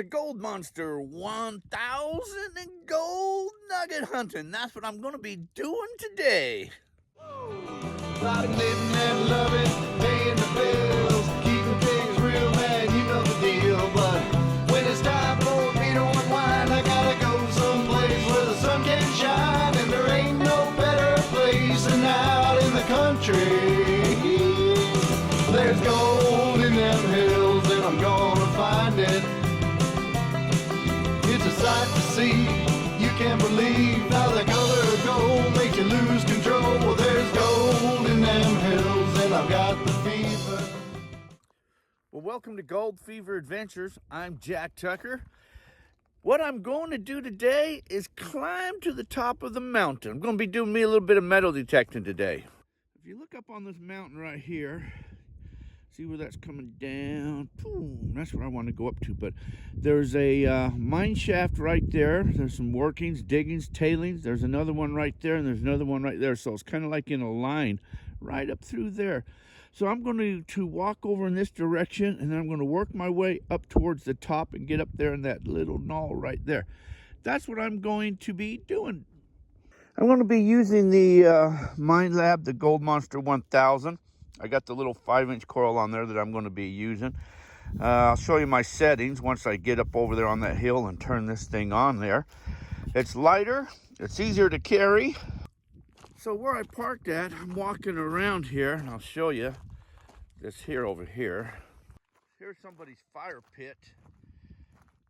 the Gold Monster 1000 and gold nugget hunting. That's what I'm going to be doing today. Like living and loving, paying the bills, keeping things real, man, you know the deal. But when it's time for me to unwind, I gotta go someplace where the sun can shine. And there ain't no better place than out in the country. There's gold in them hills and I'm gonna find it. It's a sight to see, you can't believe how the color of gold makes you lose control. Well, there's gold in them hills and I've got the fever. Well, welcome to Gold Fever Adventures. I'm Jack Tucker. What I'm going to do today is climb to the top of the mountain. I'm going to be doing me a little bit of metal detecting today. If you look up on this mountain right here, see where that's coming down? Boom, that's where I want to go up to. But there's a mine shaft right there. There's some workings, diggings, tailings. There's another one right there, and there's another one right there. So it's kind of like in a line right up through there. So I'm going to walk over in this direction, and then I'm going to work my way up towards the top and get up there in that little knoll right there. That's what I'm going to be doing. I'm going to be using the Mine Lab, the Gold Monster 1000. I got the little 5-inch coil on there that I'm going to be using. I'll show you my settings once I get up over there on that hill and turn this thing on there. It's lighter, it's easier to carry. So where I parked at, I'm walking around here, and I'll show you this here over here. Here's somebody's fire pit,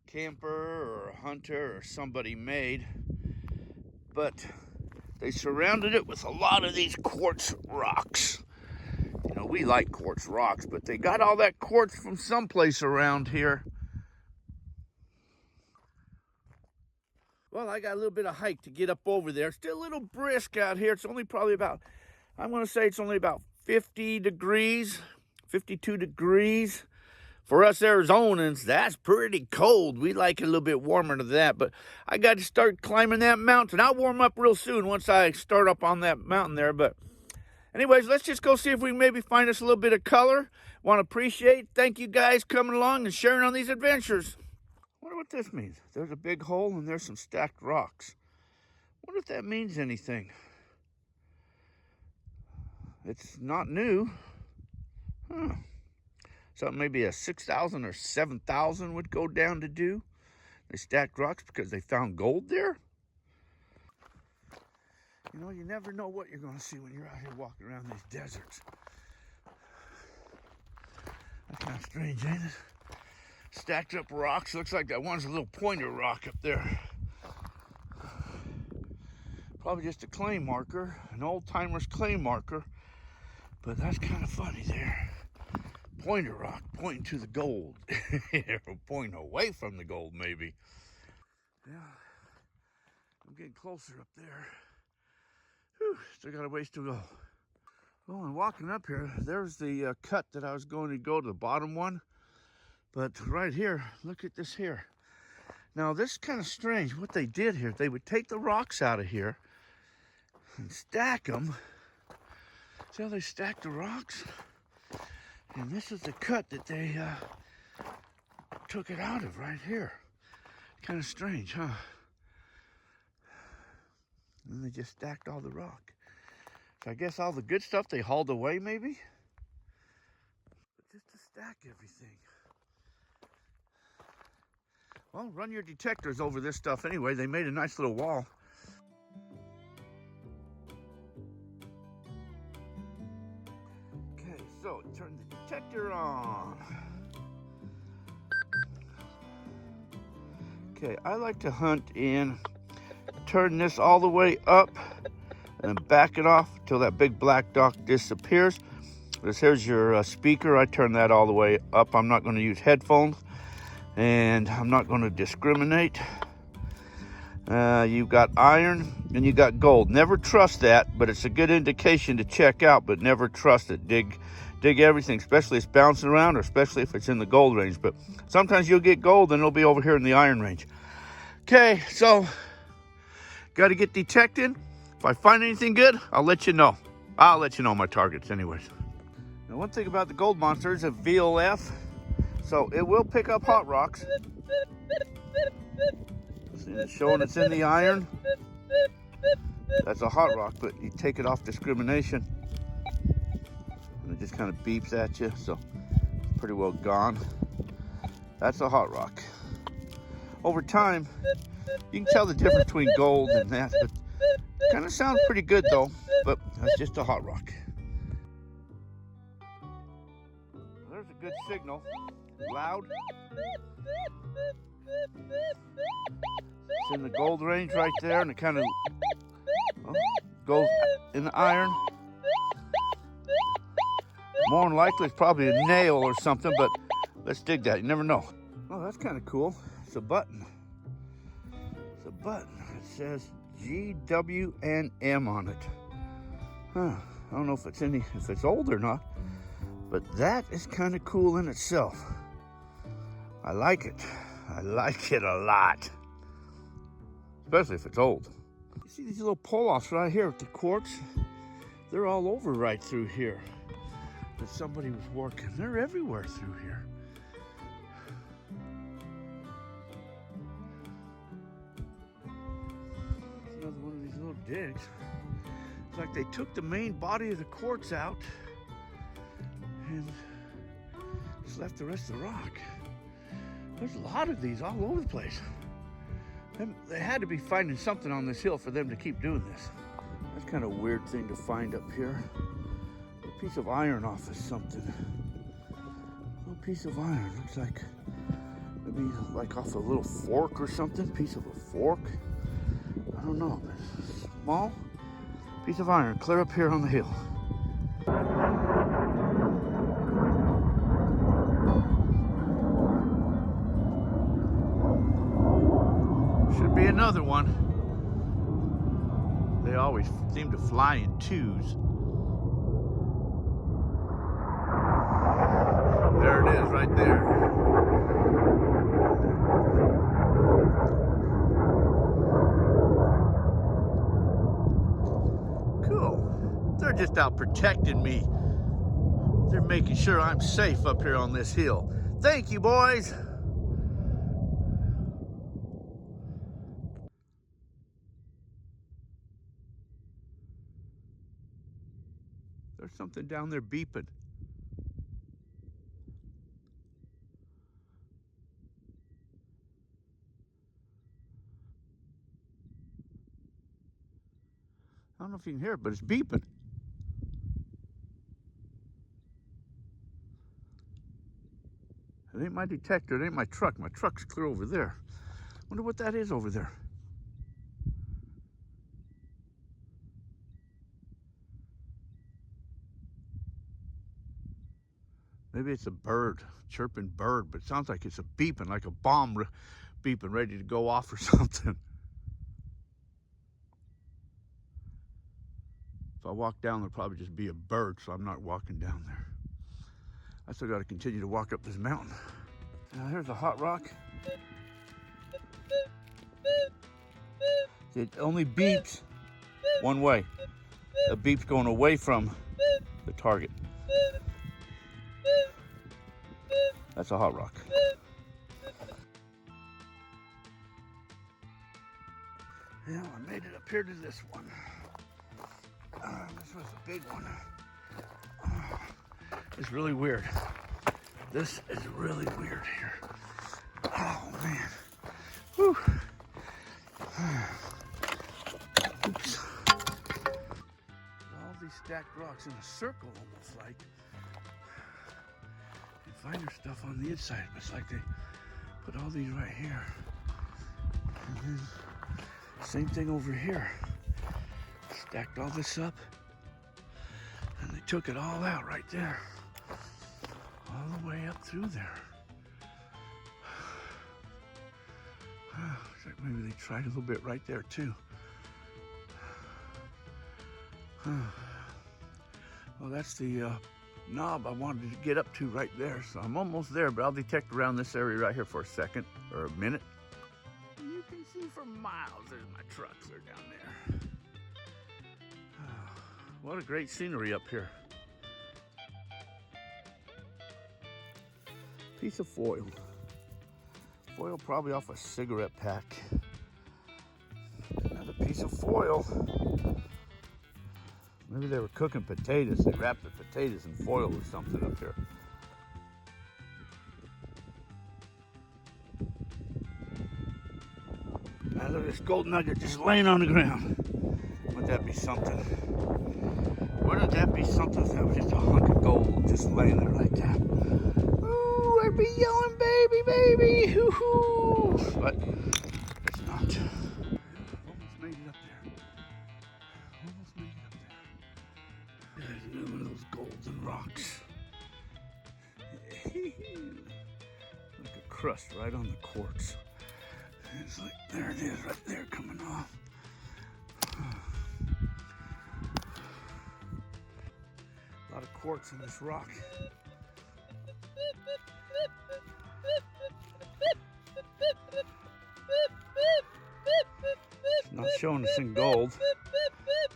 camper or a hunter or somebody made, but they surrounded it with a lot of these quartz rocks. You know, we like quartz rocks, but they got all that quartz from someplace around here. Well, I got a little bit of hike to get up over there. Still a little brisk out here. It's only probably about, I'm going to say it's only about 50 degrees, 52 degrees. For us Arizonans, that's pretty cold. We like it a little bit warmer than that, but I got to start climbing that mountain. I'll warm up real soon once I start up on that mountain there, but anyways, let's just go see if we can maybe find us a little bit of color. Want to appreciate, thank you guys coming along and sharing on these adventures. Wonder what this means. There's a big hole and there's some stacked rocks. Wonder if that means anything. It's not new. Huh. Something maybe a 6,000 or 7,000 would go down to do. They stacked rocks because they found gold there. You know, you never know what you're going to see when you're out here walking around these deserts. That's kind of strange, ain't it? Stacked up rocks. Looks like that one's a little pointer rock up there. Probably just a clay marker, an old-timer's clay marker. But that's kind of funny there. Pointer rock pointing to the gold. Or pointing away from the gold, maybe. Yeah, I'm getting closer up there. Whew, still got a ways to go. Well, and walking up here, there's the cut that I was going to go to the bottom one. But right here, look at this here. Now, this is kind of strange. What they did here, they would take the rocks out of here and stack them. See how they stacked the rocks? And this is the cut that they took it out of right here. Kind of strange, huh? And they just stacked all the rock. So I guess all the good stuff they hauled away, maybe? But just to stack everything. Well, run your detectors over this stuff anyway. They made a nice little wall. Okay, so turn the detector on. Okay, I like to hunt in, turn this all the way up and then back it off till that big black dot disappears. Here's your speaker. I turn that all the way up. I'm not going to use headphones. And I'm not going to discriminate. You've got iron and you got gold. Never trust that, but it's a good indication to check out, but never trust it. Dig everything, especially if it's bouncing around, or especially if it's in the gold range. But sometimes you'll get gold and it'll be over here in the iron range. Okay, so got to get detected. If I find anything good, I'll let you know. I'll let you know my targets anyways. Now, one thing about the Gold Monster is a VLF. So it will pick up hot rocks. See, it's showing it's in the iron. That's a hot rock, but you take it off discrimination and it just kind of beeps at you, so it's pretty well gone. That's a hot rock. Over time, you can tell the difference between gold and that, but kind of sounds pretty good though, but that's just a hot rock. There's a good signal, loud. It's in the gold range right there, and it kind of goes in the iron. More than likely, it's probably a nail or something, but let's dig that. You never know. Oh, that's kind of cool. It's a button. It's a button. It says GWNM on it. Huh. I don't know if it's old or not, but that is kind of cool in itself. I like it. I like it a lot. Especially if it's old. You see these little pull-offs right here with the quartz? They're all over right through here. That somebody was working. They're everywhere through here. It's another one of these little digs. It's like they took the main body of the quartz out and just left the rest of the rock. There's a lot of these all over the place. They had to be finding something on this hill for them to keep doing this. That's kind of a weird thing to find up here. A piece of iron off of something. A little piece of iron. Looks like maybe like off a little fork or something. Piece of a fork. I don't know. Small piece of iron clear up here on the hill. Should be another one. They always seem to fly in twos. There it is right there. Cool. They're just out protecting me. They're making sure I'm safe up here on this hill. Thank you, boys. There's something down there beeping. I don't know if you can hear it, but it's beeping. It ain't my detector, it ain't my truck. My truck's clear over there. Wonder what that is over there. Maybe it's a bird, chirping bird, but it sounds like it's a beeping, like a bomb beeping, ready to go off or something. If I walk down, there'll probably just be a bird, so I'm not walking down there. I still got to continue to walk up this mountain. Now here's a hot rock. It only beeps one way. The beep's going away from the target. That's a hot rock. Yeah, I made it up here to this one. This was a big one. It's really weird. This is really weird here. Oh man. Whew. Oops. All these stacked rocks in a circle, almost like. And finer stuff on the inside, but it's like they put all these right here. And then same thing over here. Stacked all this up, and they took it all out right there. All the way up through there. Looks like maybe they tried a little bit right there too. Well, that's the knob I wanted to get up to right there. So I'm almost there, but I'll detect around this area right here for a second or a minute. You can see for miles. There's my trucks. They're down there. What a great scenery up here. Piece of foil Foil probably off a cigarette pack. Another piece of foil. Maybe they were cooking potatoes. They wrapped the potatoes in foil or something up here. Now look at this gold nugget just laying on the ground. Wouldn't that be something? Wouldn't that be something if that was just a hunk of gold just laying there like that? Ooh, I'd be yelling, baby, baby, hoo-hoo. But it's not. Almost made it up there. Almost made it up there. There's another one of those golden rocks. Like a crust right on the quartz. It's like, there it is, right there, coming off. A lot of quartz in this rock. It's not showing us in gold.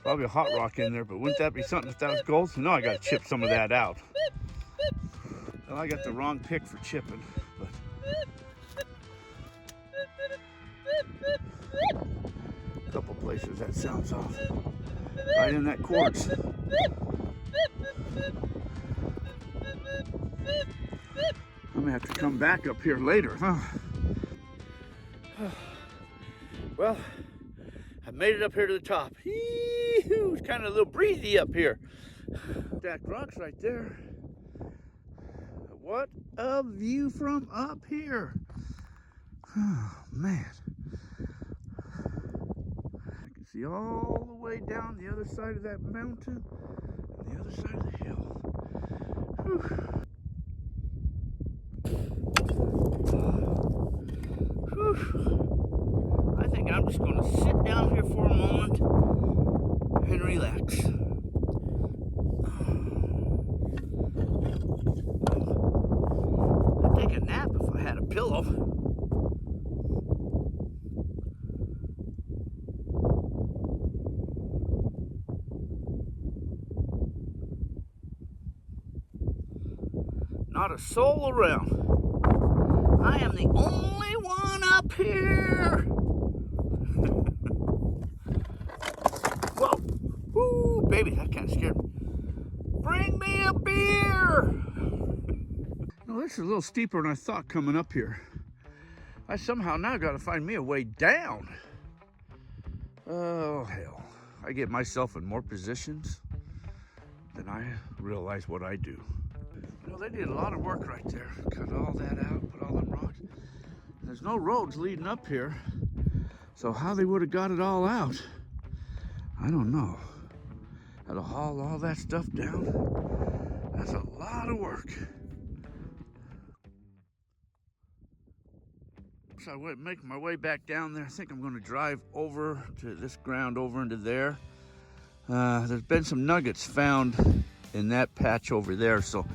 Probably a hot rock in there, but wouldn't that be something if that was gold? No, I gotta chip some of that out. Well, I got the wrong pick for chipping, but a couple places that sounds off. Right in that quartz. I'm gonna have to come back up here later, huh? Well, I made it up here to the top. It's kind of a little breezy up here. Stacked rocks right there. What a view from up here. Oh, man. I can see all the way down the other side of that mountain and the other side of the hill. Whew. Whew. I think I'm just going to sit down here for a moment and relax. I'd take a nap if I had a pillow. Not a soul around. I am the only one up here. Whoa. Woo, baby, that kind of scared me. Bring me a beer. No, this is a little steeper than I thought coming up here. I somehow now got to find me a way down. Oh, hell. I get myself in more positions than I realize what I do. You know, they did a lot of work right there. Cut all that out, put all them rocks. There's no roads leading up here. So how they would have got it all out, I don't know. Had to haul all that stuff down. That's a lot of work. So I went making my way back down there. I think I'm going to drive over to this ground over into there. There's been some nuggets found in that patch over there, so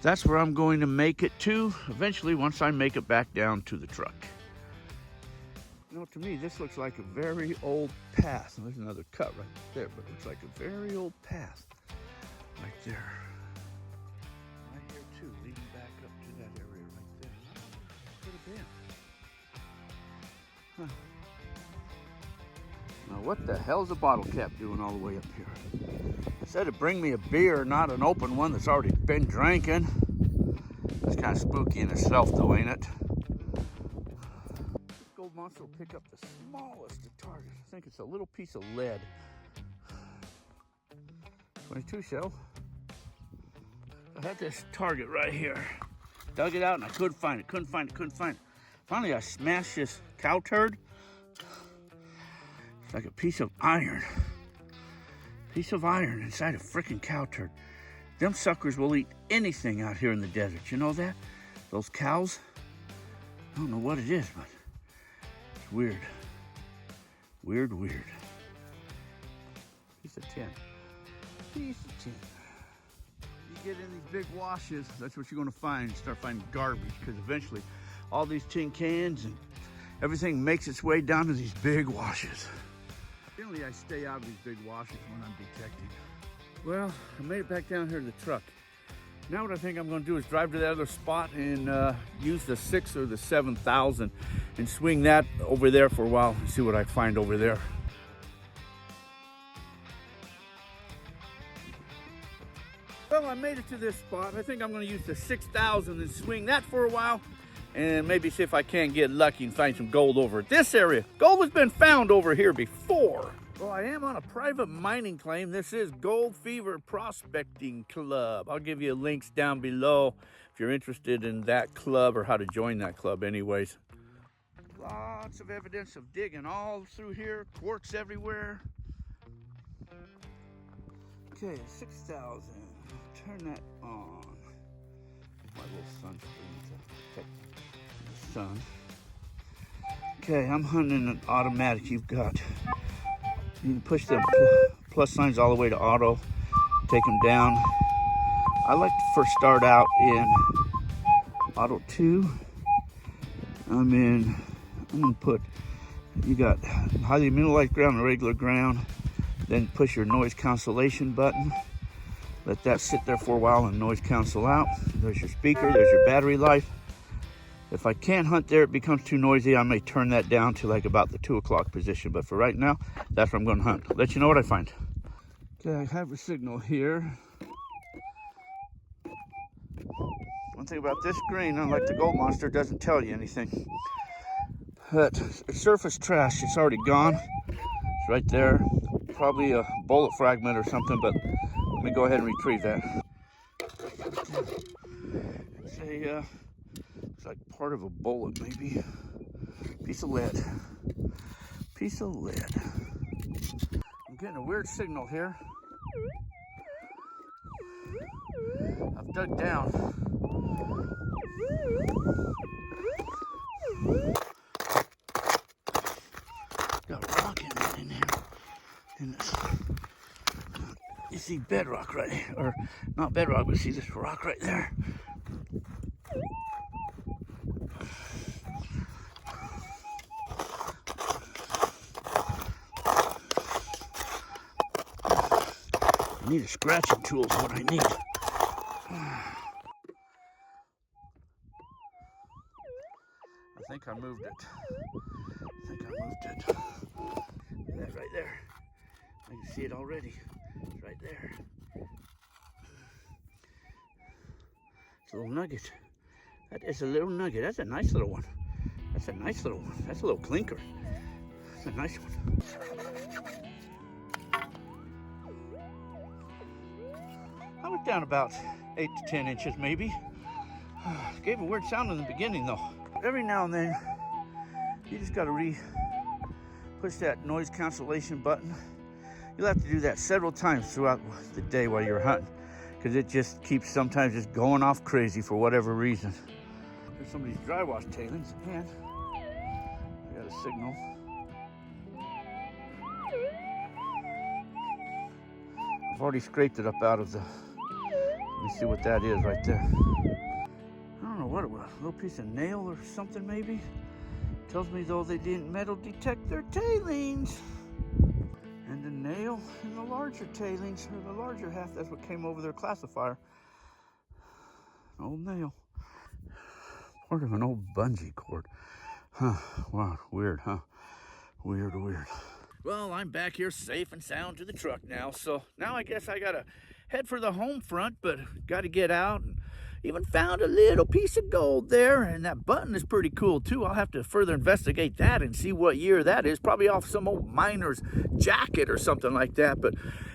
that's where I'm going to make it to eventually once I make it back down to the truck. You know, to me, this looks like a very old path. And there's another cut right there, but it looks like a very old path right there. Right here, too, leading back up to that area right there. Could have been. Huh. Now, what the hell's a bottle cap doing all the way up here? It said to bring me a beer, not an open one that's already been drinking. It's kind of spooky in itself, though, ain't it? This gold monster will pick up the smallest of targets. I think it's a little piece of lead. 22 shell. I had this target right here. Dug it out and I couldn't find it, couldn't find it. Finally, I smashed this cow turd. It's like a piece of iron. Piece of iron inside a freaking cow turd. Them suckers will eat anything out here in the desert. You know that? Those cows? I don't know what it is, but it's weird. Weird. Piece of tin. Piece of tin. You get in these big washes, that's what you're going to find. Start finding garbage, because eventually all these tin cans and everything makes its way down to these big washes. Generally, I stay out of these big washes when I'm detecting. Well, I made it back down here to the truck. Now what I think I'm going to do is drive to that other spot and use the 6 or the 7,000 and swing that over there for a while and see what I find over there. Well, I made it to this spot. I think I'm going to use the 6,000 and swing that for a while and maybe see if I can get lucky and find some gold over at this area. Gold has been found over here before. Well, I am on a private mining claim. This is Gold Fever Prospecting Club. I'll give you links down below if you're interested in that club or how to join that club anyways. Lots of evidence of digging all through here, quartz everywhere. Okay, 6,000. Turn that on. My little sunscreen to protect the sun. Okay, I'm hunting an automatic. You can push the plus signs all the way to auto, take them down. I like to first start out in auto 2. I'm gonna put, you got highly mineralized ground and regular ground, then push your noise cancellation button. Let that sit there for a while and noise cancel out. There's your speaker, there's your battery life. If I can't hunt there, it becomes too noisy, I may turn that down to like about the 2 o'clock position. But for right now, that's where I'm going to hunt. I'll let you know what I find. Okay, I have a signal here. One thing about this green, unlike the gold monster, doesn't tell you anything. But it's surface trash, it's already gone. It's right there. Probably a bullet fragment or something, but let me go ahead and retrieve that. It's a it's like part of a bullet, maybe. Piece of lead. Piece of lead. I'm getting a weird signal here. I've dug down. Got a rock in there. In this. You see bedrock right here, or not bedrock, but see this rock right there. I need a scratching tool is what I need. I think I moved it. That right there. I can see it already. It's right there. It's a little nugget. That is a little nugget. That's a nice little one. That's a little clinker. That's a nice one. I was down about 8 to 10 inches maybe. Gave a weird sound in the beginning though. Every now and then, you just gotta push that noise cancellation button. You'll have to do that several times throughout the day while you're hunting, because it just keeps sometimes just going off crazy for whatever reason. There's somebody's dry wash tailings, and I got a signal. I've already scraped it up out of the, let me see what that is right there. I don't know what it was, a little piece of nail or something maybe. Tells me though they didn't metal detect their tailings. And the nail in the larger tailings, or the larger half, that's what came over their classifier. An old nail. Part of an old bungee cord. Huh, wow, weird, huh? Weird. Well, I'm back here safe and sound to the truck now, so now I guess I gotta head for the home front, but gotta get out. And even found a little piece of gold there, and that button is pretty cool too. I'll have to further investigate that and see what year that is. Probably off some old miner's jacket or something like that.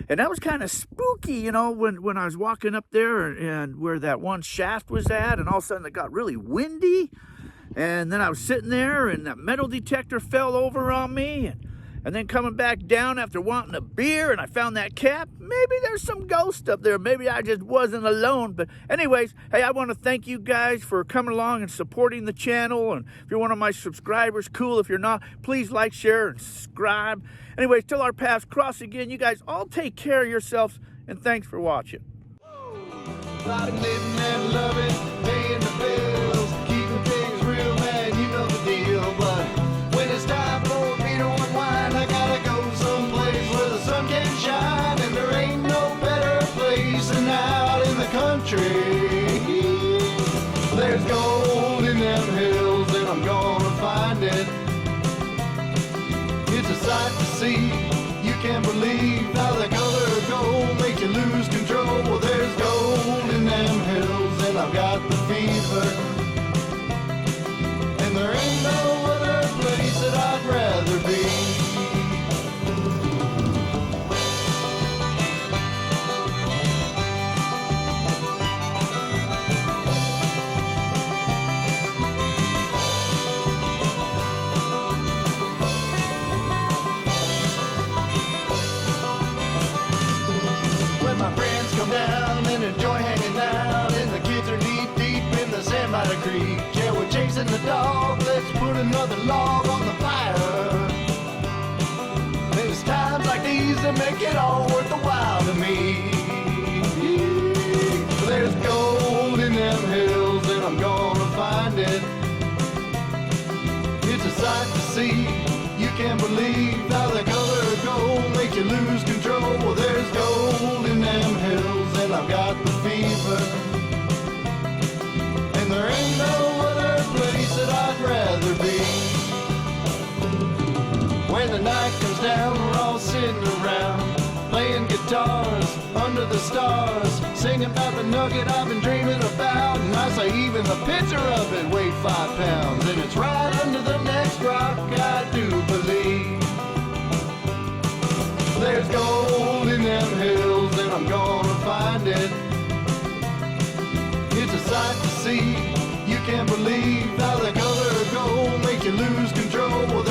And that was kind of spooky, you know, when I was walking up there and where that one shaft was at, and all of a sudden it got really windy. And then I was sitting there and that metal detector fell over on me, and then coming back down after wanting a beer, and I found that cap. Maybe there's some ghost up there. Maybe I just wasn't alone. But anyways, hey, I want to thank you guys for coming along and supporting the channel. And if you're one of my subscribers, cool. If you're not, please like, share, and subscribe. Anyways, till our paths cross again, you guys all take care of yourselves, and thanks for watching. About living and loving, paying the bills, keeping things real, man, you know the deal. But when it's time for me to unwind, I gotta go someplace where the sun can shine, and there ain't no better place than out in the country. sight to see. You can't believe how the color of gold makes you lose control. Well, there's gold in them hills, and I've got the fever. And there ain't no other place that I'd rather be. My friends come down and enjoy hanging out, and the kids are knee deep in the sand by the creek. Yeah, we're chasing the dog, let's put another log on the fire. And it's times like these that make it all worth the while to me. There's gold in them hills, and I'm gonna find it. It's a sight to see. You can't believe how the color of gold makes you lose control. Well, there's gold in them hills, and I've got the fever. And there ain't no other place that I'd rather be. When the night comes down, we're all sitting around, playing guitars under the stars, singing about the nugget I've been dreaming about. And I say even the picture of it weighed 5 pounds, and it's right under the next rock, I do believe. There's gold in them hills, and I'm gonna find it. It's a sight to see. You can't believe how the color of gold makes you lose control. Well,